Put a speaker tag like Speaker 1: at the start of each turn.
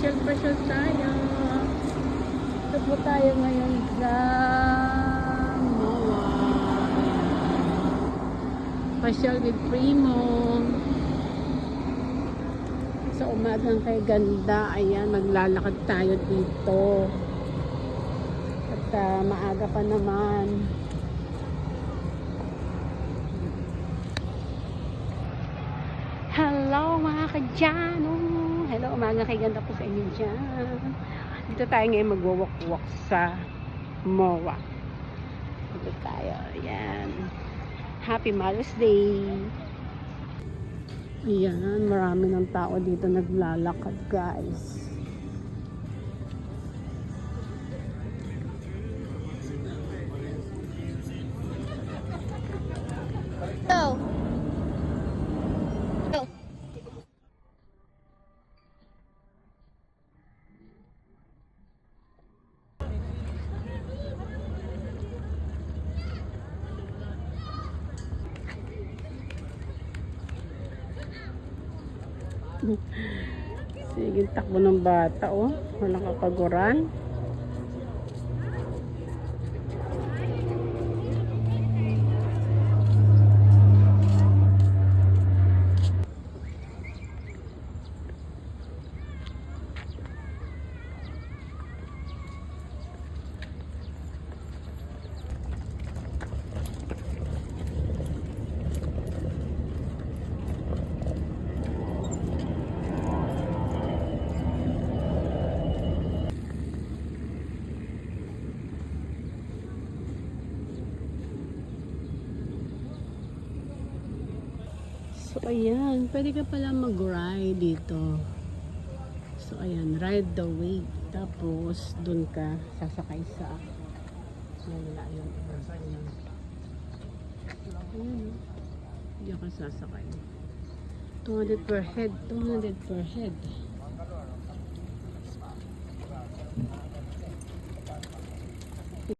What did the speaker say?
Speaker 1: Pasyal-pasyal tayo. Ito po tayo ngayon sa MOA. Pasyal with Primo. Sa umagang kay ganda, ayan, maglalakad tayo dito. At maaga pa naman. Hello mga kadyano! Hello, umaga kay ganda po sa inyo dyan. Dito tayo ngayon magwawak-walk sa MOA. Dito tayo, ayan. Happy Mother's Day! Ayan, marami ng tao dito naglalakad, guys.
Speaker 2: Go. Go.
Speaker 1: Sige, takbo ng bata, oh. Walang kapaguran. So, ayan. Pwede ka pala mag-ride dito. So, ayan. Ride the wave. Tapos, dun ka sasakay sa wala yun. Ayan. Diyan ka sasakay. 200 per head. 200 per head.